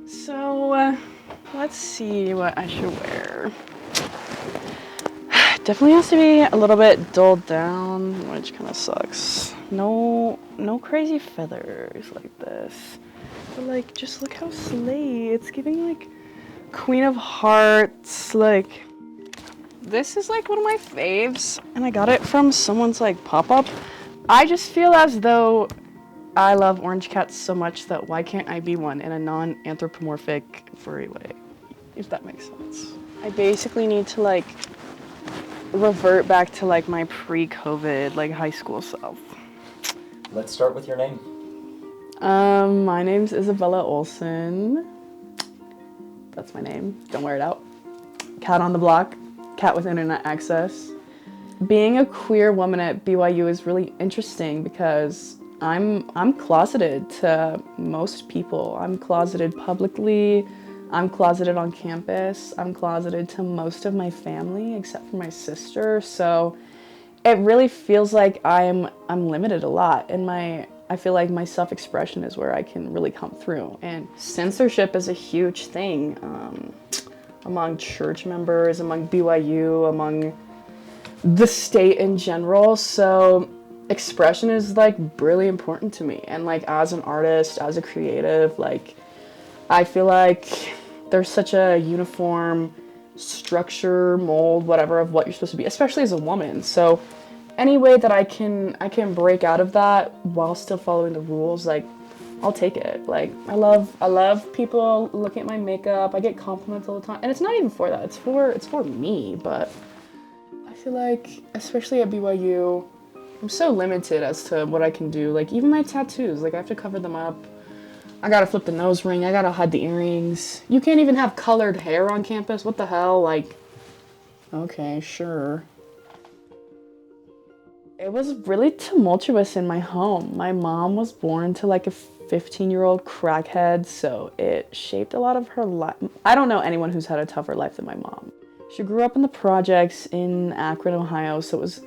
So, let's see what I should wear. Definitely has to be a little bit dulled down, which kind of sucks. No crazy feathers like this. But like, just look how slay. It's giving like Queen of Hearts. Like, this is like one of my faves, and I got it from someone's like pop-up. I just feel as though I love orange cats so much that why can't I be one in a non-anthropomorphic furry way, if that makes sense. I basically need to like revert back to like my pre-COVID like high school self. Let's start with your name. My name's Isabella Olson. That's my name. Don't wear it out. Cat on the block. Cat with internet access. Being a queer woman at BYU is really interesting because I'm closeted to most people. I'm closeted publicly. I'm closeted on campus. I'm closeted to most of my family except for my sister. So it really feels like I'm limited a lot, and I feel like my self-expression is where I can really come through. And censorship is a huge thing among church members, among BYU, among the state in general. So expression is like really important to me. And like as an artist, as a creative, like I feel like there's such a uniform structure, mold, whatever of what you're supposed to be, especially as a woman. So any way that I can break out of that while still following the rules, like I'll take it. Like I love people looking at my makeup. I get compliments all the time. And it's not even for that. It's for me, but I feel like especially at BYU, I'm so limited as to what I can do. Like even my tattoos, like I have to cover them up. I gotta flip the nose ring. I gotta hide the earrings. You can't even have colored hair on campus. What the hell? Like, okay, sure. It was really tumultuous in my home. My mom was born to like a 15-year-old crackhead, so it shaped a lot of her life. I don't know anyone who's had a tougher life than my mom. She grew up in the projects in Akron, Ohio, so it was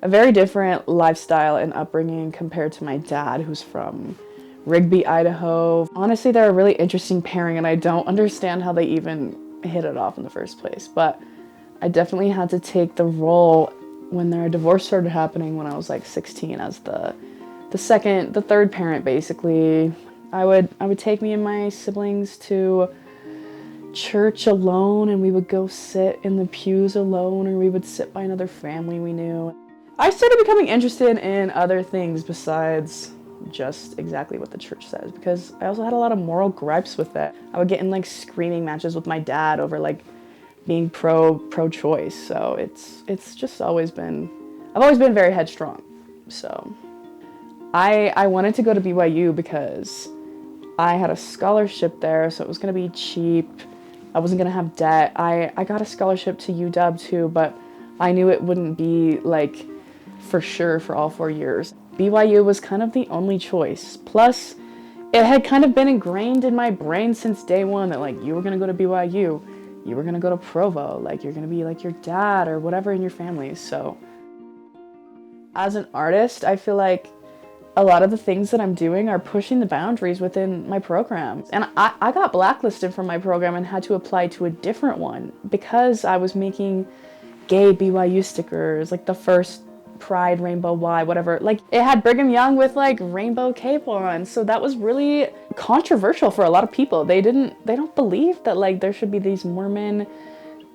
a very different lifestyle and upbringing compared to my dad, who's from Rigby, Idaho. Honestly, they're a really interesting pairing, and I don't understand how they even hit it off in the first place. But I definitely had to take the role when their divorce started happening when I was like 16 as the third parent, basically. I would take me and my siblings to church alone, and we would go sit in the pews alone, or we would sit by another family we knew. I started becoming interested in other things besides just exactly what the church says, because I also had a lot of moral gripes with it. I would get in like screaming matches with my dad over like being pro-choice. So it's just always been, I've always been very headstrong. So I wanted to go to BYU because I had a scholarship there, so it was gonna be cheap. I wasn't gonna have debt. I got a scholarship to UW too, but I knew it wouldn't be like for sure for all 4 years. BYU was kind of the only choice. Plus, it had kind of been ingrained in my brain since day one that like you were gonna go to BYU, you were gonna go to Provo, like you're gonna be like your dad or whatever in your family. So as an artist, I feel like a lot of the things that I'm doing are pushing the boundaries within my program. And I got blacklisted from my program and had to apply to a different one because I was making gay BYU stickers, like the first Pride, Rainbow Y, whatever. Like it had Brigham Young with like rainbow cape on. So that was really controversial for a lot of people. They don't believe that like there should be these Mormon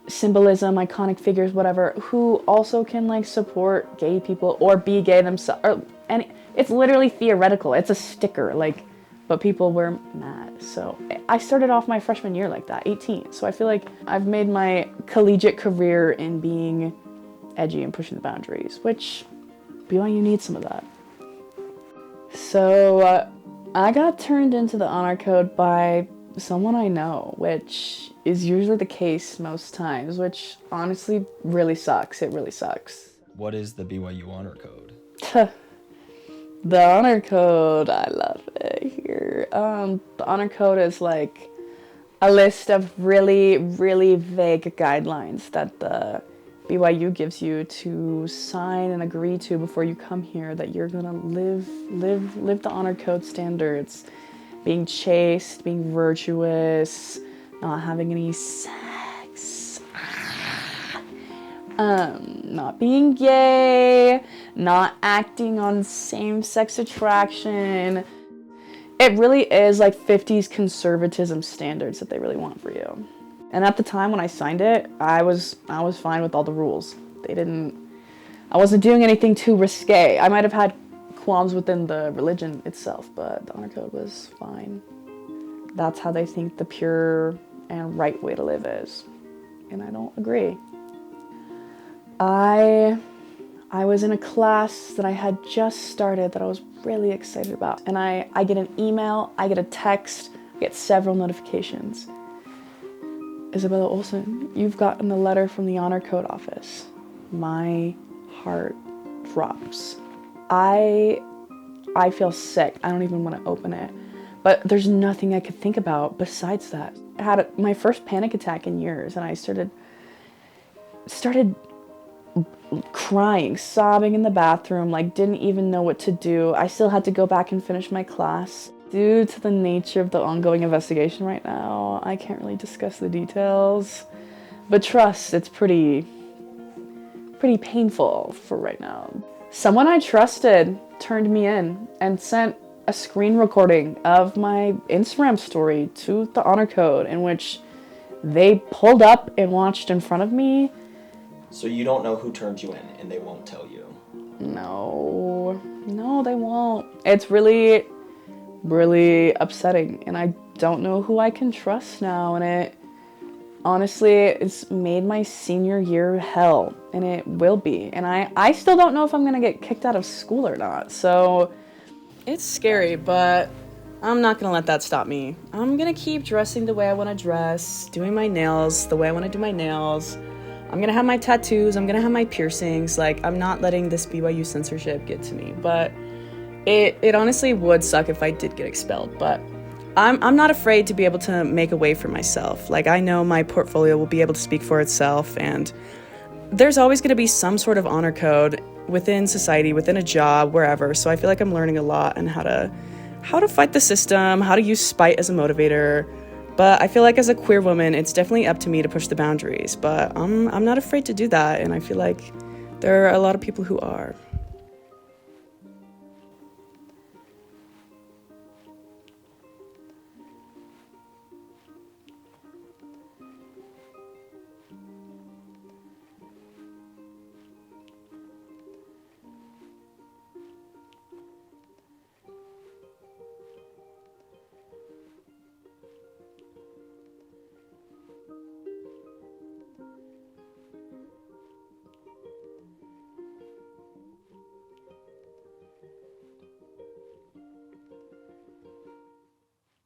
symbolism, iconic figures, whatever, who also can like support gay people or be gay themselves. And it's literally theoretical. It's a sticker, like, but people were mad. So I started off my freshman year like that, 18. So I feel like I've made my collegiate career in being edgy and pushing the boundaries, which BYU needs some of that. So I got turned into the honor code by someone I know, which is usually the case most times, which honestly really sucks. It really sucks. What is the BYU honor code? The honor code, I love it here. The honor code is like a list of really, really vague guidelines that the BYU gives you to sign and agree to before you come here, that you're gonna live the honor code standards. being chaste, being virtuous, not having any sex, not being gay, not acting on same-sex attraction. It really is like 50s conservatism standards that they really want for you. And at the time when I signed it, I was fine with all the rules. I wasn't doing anything too risque. I might have had qualms within the religion itself, but the honor code was fine. That's how they think the pure and right way to live is. And I don't agree. I was in a class that I had just started that I was really excited about. And I get an email, I get a text, I get several notifications. Isabella Olsen, you've gotten a letter from the honor code office. My heart drops. I feel sick. I don't even want to open it. But there's nothing I could think about besides that. I had my first panic attack in years, and I started crying, sobbing in the bathroom, like didn't even know what to do. I still had to go back and finish my class. Due to the nature of the ongoing investigation right now, I can't really discuss the details. But trust, it's pretty painful for right now. Someone I trusted turned me in and sent a screen recording of my Instagram story to the honor code, in which they pulled up and watched in front of me. So you don't know who turned you in, and they won't tell you? No, they won't. It's really, really upsetting, and I don't know who I can trust now, and honestly, it's made my senior year hell, and it will be. And I still don't know if I'm gonna get kicked out of school or not. So it's scary, but I'm not gonna let that stop me. I'm gonna keep dressing the way I wanna dress, doing my nails the way I wanna do my nails. I'm gonna have my tattoos, I'm gonna have my piercings. Like, I'm not letting this BYU censorship get to me. But it honestly would suck if I did get expelled, but I'm not afraid to be able to make a way for myself. Like, I know my portfolio will be able to speak for itself, and there's always going to be some sort of honor code within society, within a job, wherever. So I feel like I'm learning a lot on how to fight the system, how to use spite as a motivator. But I feel like as a queer woman, it's definitely up to me to push the boundaries. But I'm not afraid to do that, and I feel like there are a lot of people who are.